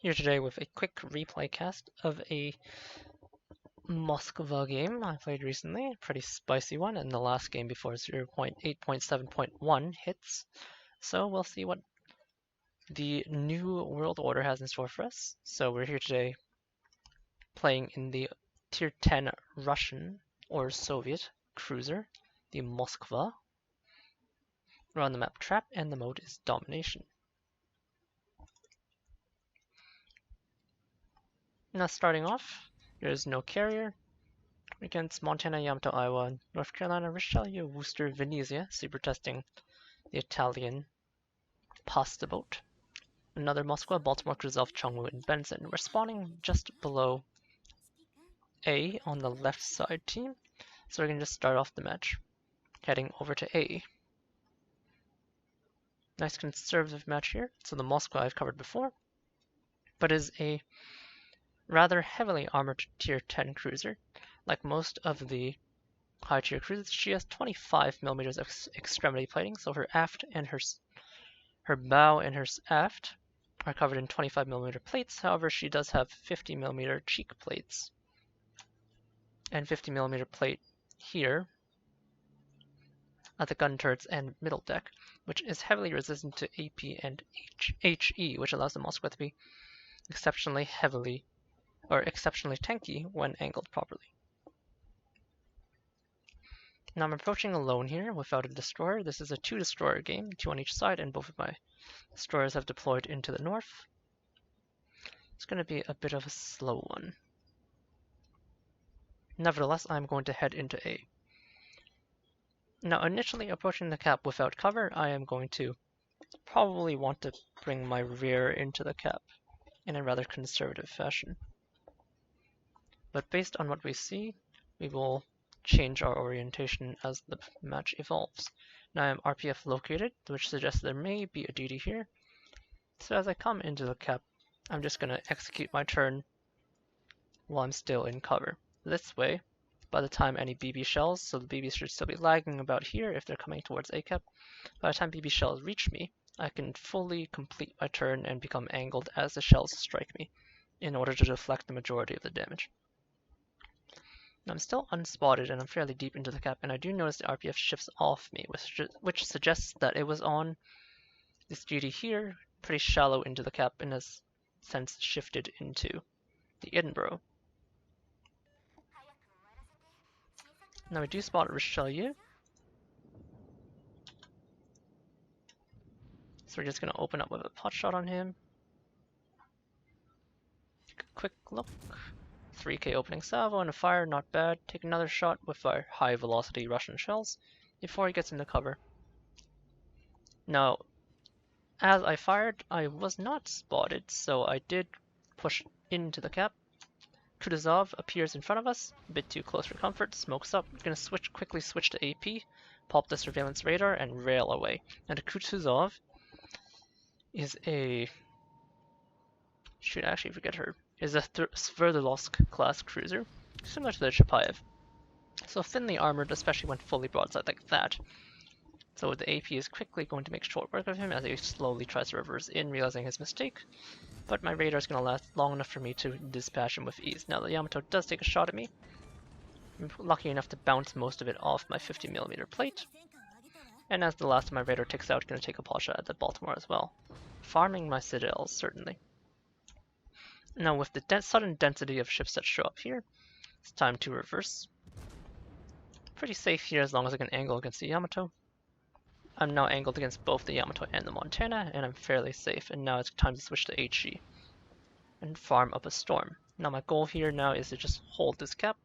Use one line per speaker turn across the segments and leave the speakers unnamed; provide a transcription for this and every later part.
Here today with a quick replay cast of a Moskva game I played recently, a pretty spicy one, and the last game before 0.8.7.1 hits. So we'll see what the new world order has in store for us. So we're here today playing in the Tier 10 Russian or Soviet cruiser, the Moskva. We're on the map Trap, and the mode is Domination. Now starting off, there is no carrier. Against Montana, Yamato, Iowa, North Carolina, Richelieu, Worcester, Venezia, super testing the Italian pasta boat. Another Moskva, Baltimore, Krzyzov, Chongwu, and Benson. We're spawning just below A on the left side team, so we're going to just start off the match heading over to A. Nice conservative match here. So the Moskva I've covered before, but is a rather heavily armored tier 10 cruiser. Like most of the high tier cruisers, she has 25mm of extremity plating, so her aft and her bow and her aft are covered in 25mm plates. However, she does have 50mm cheek plates and 50mm plate here at the gun turrets and middle deck, which is heavily resistant to AP and HE, which allows the Moskva to be exceptionally tanky when angled properly. Now I'm approaching alone here without a destroyer. This is a 2-destroyer game, 2 on each side, and both of my destroyers have deployed into the north. It's going to be a bit of a slow one. Nevertheless, I'm going to head into A. Now initially approaching the cap without cover, I am going to probably want to bring my rear into the cap in a rather conservative fashion. But based on what we see, we will change our orientation as the match evolves. Now I am RPF located, which suggests there may be a DD here. So as I come into the cap, I'm just going to execute my turn while I'm still in cover. This way, by the time any BB shells, so the BBs should still be lagging about here if they're coming towards A cap, by the time BB shells reach me, I can fully complete my turn and become angled as the shells strike me in order to deflect the majority of the damage. I'm still unspotted and I'm fairly deep into the cap, and I do notice the RPF shifts off me, which suggests that it was on this GD here, pretty shallow into the cap, and has since shifted into the Edinburgh. Now we do spot Richelieu, so we're just going to open up with a pot shot on him. Take a quick look. 3k opening salvo and a fire, not bad. Take another shot with our high velocity Russian shells before he gets into cover. Now, as I fired, I was not spotted, so I did push into the cap. Kutuzov appears in front of us, a bit too close for comfort, smokes up. I'm going to quickly switch to AP, pop the surveillance radar, and rail away. Now the Kutuzov is a... should actually forget her. Is a Sverdlovsk class cruiser, similar to the Chapayev. So thinly armored, especially when fully broadside like that. So the AP is quickly going to make short work of him as he slowly tries to reverse in, realizing his mistake. But my radar is going to last long enough for me to dispatch him with ease. Now the Yamato does take a shot at me. I'm lucky enough to bounce most of it off my 50mm plate. And as the last of my radar ticks out, going to take a pot shot at the Baltimore as well. Farming my citadels, certainly. Now with the sudden density of ships that show up here, it's time to reverse. Pretty safe here as long as I can angle against the Yamato. I'm now angled against both the Yamato and the Montana, and I'm fairly safe, and now it's time to switch to HE and farm up a storm. Now my goal here now is to just hold this cap.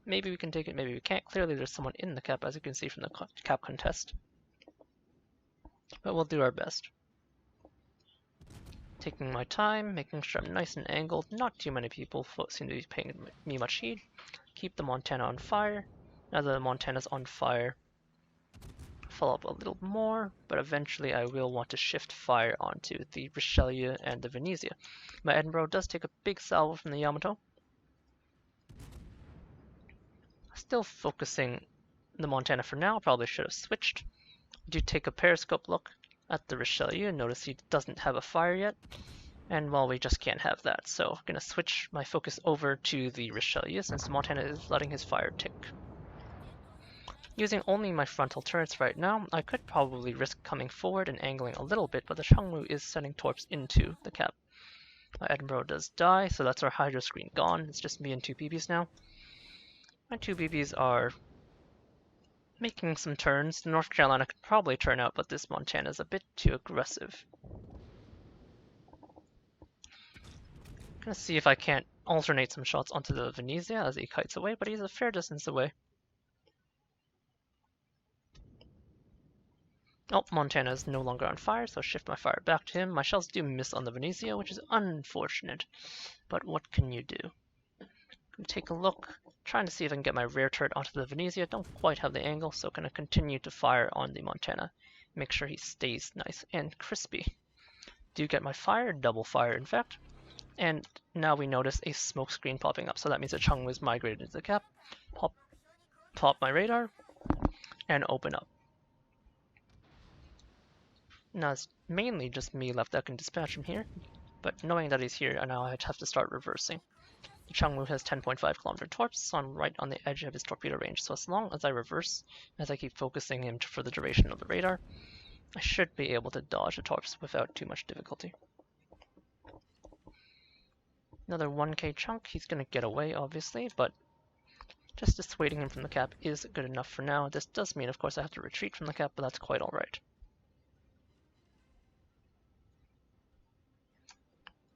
Maybe we can take it, maybe we can't. Clearly there's someone in the cap, as you can see from the cap contest. But we'll do our best. Taking my time, making sure I'm nice and angled. Not too many people seem to be paying me much heed. Keep the Montana on fire. Now that the Montana's on fire, follow up a little more, but eventually I will want to shift fire onto the Richelieu and the Venezia. My Edinburgh does take a big salvo from the Yamato. Still focusing the Montana for now, probably should have switched. I do take a periscope look at the Richelieu, notice he doesn't have a fire yet. And well, we just can't have that, so I'm gonna switch my focus over to the Richelieu since Montana is letting his fire tick. Using only my frontal turrets right now, I could probably risk coming forward and angling a little bit, but the Changmu is sending torps into the cap. My Edinburgh does die, so that's our Hydro screen gone. It's just me and two BBs now. My two BBs are making some turns. North Carolina could probably turn out, but this Montana is a bit too aggressive. Gonna see if I can't alternate some shots onto the Venezia as he kites away, but he's a fair distance away. Oh, Montana is no longer on fire, so shift my fire back to him. My shells do miss on the Venezia, which is unfortunate, but what can you do? Gonna take a look, trying to see if I can get my rear turret onto the Venezia. Don't quite have the angle, so gonna continue to fire on the Montana. Make sure he stays nice and crispy. Do get my fire, double fire in fact. And now we notice a smoke screen popping up, so that means the Changmu is migrated into the cap. Pop my radar, and open up. Now it's mainly just me left that can dispatch him here, but knowing that he's here, now I have to start reversing. The Changmu has 10.5 kilometer torps, so I'm right on the edge of his torpedo range, so as long as I reverse, as I keep focusing him for the duration of the radar, I should be able to dodge the torps without too much difficulty. Another 1k chunk, he's going to get away obviously, but just dissuading him from the cap is good enough for now. This does mean of course I have to retreat from the cap, but that's quite alright.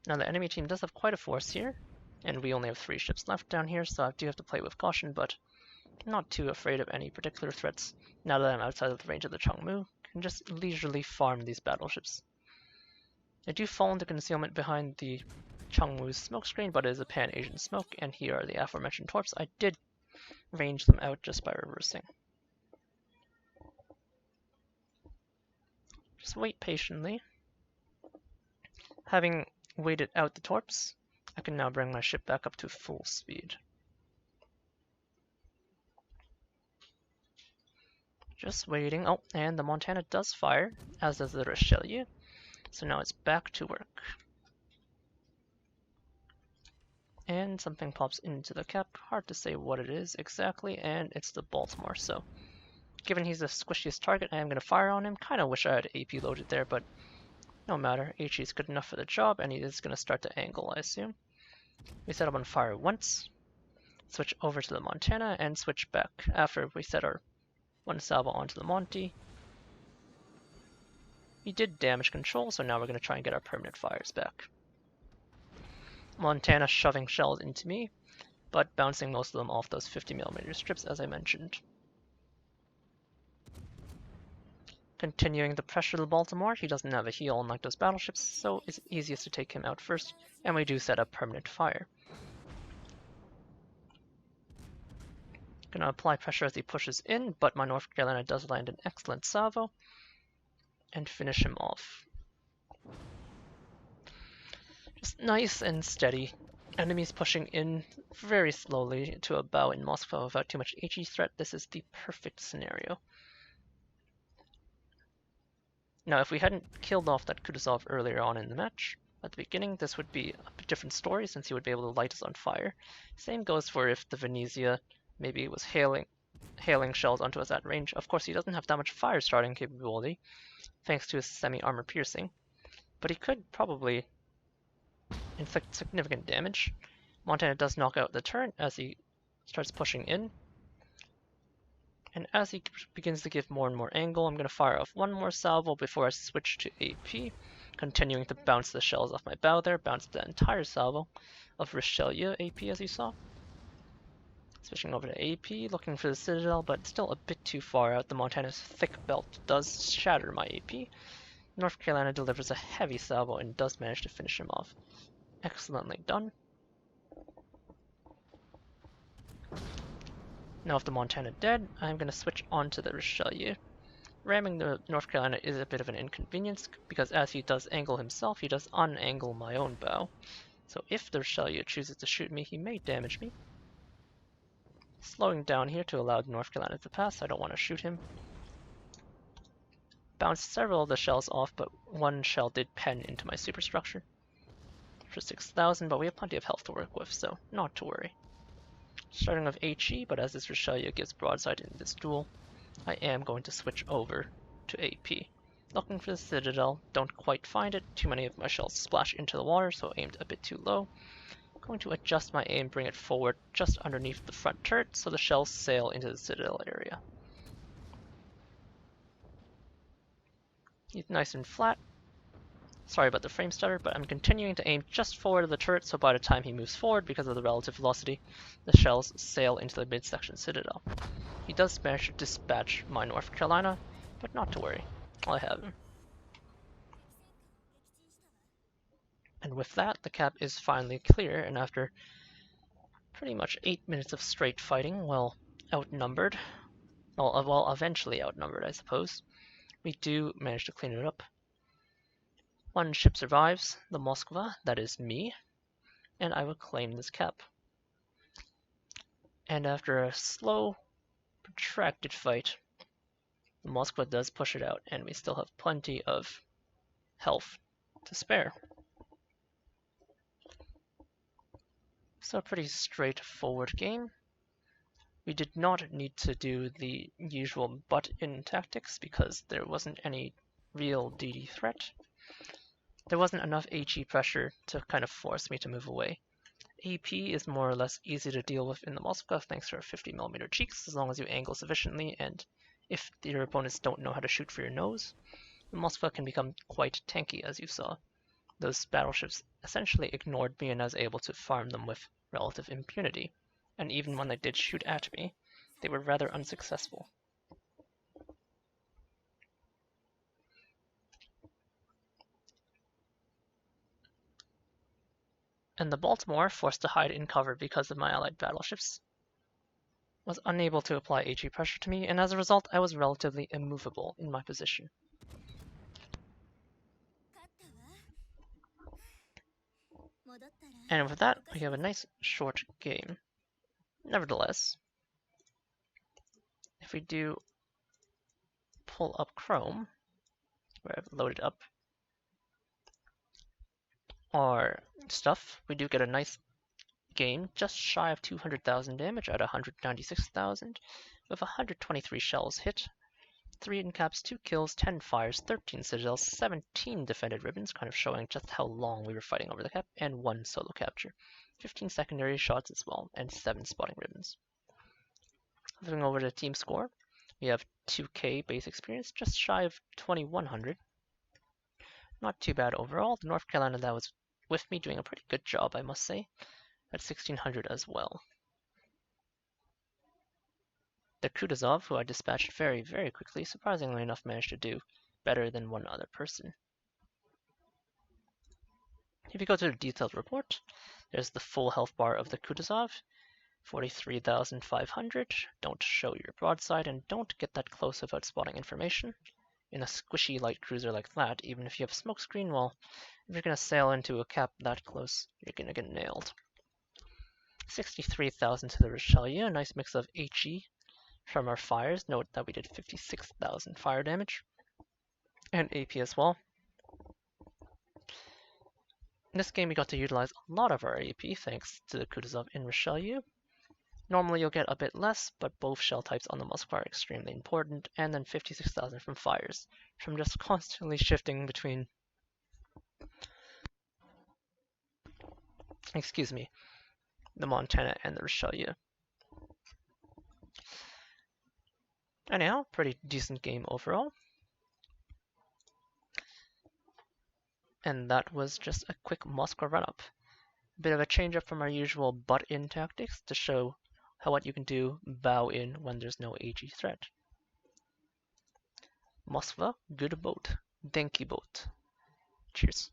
Now the enemy team does have quite a force here, and we only have 3 ships left down here, so I do have to play with caution, but I'm not too afraid of any particular threats now that I'm outside of the range of the Changmu. I can just leisurely farm these battleships. I do fall into concealment behind the Changmu's smokescreen, but it is a Pan-Asian smoke, and here are the aforementioned torps. I did range them out just by reversing. Just wait patiently. Having waited out the torps, I can now bring my ship back up to full speed. Just waiting. Oh, and the Montana does fire, as does the Richelieu. So now it's back to work. And something pops into the cap. Hard to say what it is exactly, and it's the Baltimore. So, given he's the squishiest target, I am going to fire on him. Kind of wish I had AP loaded there, but no matter. HE is good enough for the job, and he is going to start to angle, I assume. We set up on fire once, switch over to the Montana, and switch back after we set our one salvo onto the Monty. We did damage control, so now we're going to try and get our permanent fires back. Montana shoving shells into me, but bouncing most of them off those 50mm strips as I mentioned. Continuing the pressure of the Baltimore, he doesn't have a heel unlike those battleships, so it's easiest to take him out first, and we do set up permanent fire. Gonna apply pressure as he pushes in, but my North Carolina does land an excellent salvo, and finish him off. Just nice and steady. Enemies pushing in very slowly to a bow in Moskva without too much HE threat. This is the perfect scenario. Now, if we hadn't killed off that Kutuzov earlier on in the match, at the beginning, this would be a different story since he would be able to light us on fire. Same goes for if the Venezia maybe was hailing shells onto us at range. Of course, he doesn't have that much fire starting capability, thanks to his semi-armor piercing, but he could probably inflict significant damage. Montana does knock out the turret as he starts pushing in. And as he begins to give more and more angle, I'm going to fire off one more salvo before I switch to AP, continuing to bounce the shells off my bow there, bounce the entire salvo of Richelieu AP as you saw. Switching over to AP, looking for the Citadel, but still a bit too far out. The Montana's thick belt does shatter my AP. North Carolina delivers a heavy salvo and does manage to finish him off. Excellently done. Now with the Montana dead, I'm going to switch on to the Richelieu. Ramming the North Carolina is a bit of an inconvenience, because as he does angle himself, he does unangle my own bow. So if the Richelieu chooses to shoot me, he may damage me. Slowing down here to allow the North Carolina to pass, I don't want to shoot him. Bounced several of the shells off, but one shell did pen into my superstructure. for 6,000, but we have plenty of health to work with, so not to worry. Starting with HE, but as this Richelieu gives broadside in this duel, I am going to switch over to AP. Looking for the Citadel, don't quite find it, too many of my shells splash into the water, so aimed a bit too low. Going to adjust my aim, bring it forward just underneath the front turret, so the shells sail into the Citadel area. He's nice and flat. Sorry about the frame stutter, but I'm continuing to aim just forward of the turret, so by the time he moves forward, because of the relative velocity, the shells sail into the midsection Citadel. He does manage to dispatch my North Carolina, but not to worry, I have him. And with that, the cap is finally clear, and after pretty much 8 minutes of straight fighting, well, outnumbered, well, eventually outnumbered, I suppose, we do manage to clean it up. One ship survives, the Moskva, that is me, and I will claim this cap. And after a slow, protracted fight, the Moskva does push it out, and we still have plenty of health to spare. So a pretty straightforward game. We did not need to do the usual butt-in tactics because there wasn't any real DD threat. There wasn't enough HE pressure to kind of force me to move away. AP is more or less easy to deal with in the Moskva thanks to our 50mm cheeks, as long as you angle sufficiently, and if your opponents don't know how to shoot for your nose, the Moskva can become quite tanky, as you saw. Those battleships essentially ignored me, and I was able to farm them with relative impunity, and even when they did shoot at me, they were rather unsuccessful. And the Baltimore, forced to hide in cover because of my allied battleships, was unable to apply HE pressure to me, and as a result I was relatively immovable in my position. And with that, we have a nice short game. Nevertheless, if we do pull up Chrome, where I've loaded up our stuff, we do get a nice game, just shy of 200,000 damage at 196,000, with 123 shells hit, 3 in caps, 2 kills, 10 fires, 13 citadels, 17 defended ribbons, kind of showing just how long we were fighting over the cap, and 1 solo capture, 15 secondary shots as well, and 7 spotting ribbons. Moving over to team score, we have 2k base experience, just shy of 2100. Not too bad overall. The North Carolina that was with me doing a pretty good job, I must say, at 1600 as well. The Kutuzov, who I dispatched very, very quickly, surprisingly enough managed to do better than one other person. If you go to the detailed report, there's the full health bar of the Kutuzov, 43,500. Don't show your broadside and don't get that close without spotting information. In a squishy light cruiser like that, even if you have smokescreen, well, if you're going to sail into a cap that close, you're going to get nailed. 63,000 to the Richelieu, a nice mix of HE from our fires. Note that we did 56,000 fire damage, and AP as well. In this game we got to utilize a lot of our AP thanks to the Kutuzov in Richelieu. Normally you'll get a bit less, but both shell types on the Moskva are extremely important, and then 56,000 from fires, from just constantly shifting between, the Montana and the Richelieu. Anyhow, pretty decent game overall. And that was just a quick Moskva run-up. A bit of a change up from our usual butt-in tactics to show what you can do bow in when there's no HE threat. Moskva, good boat. Tanky boat. Cheers.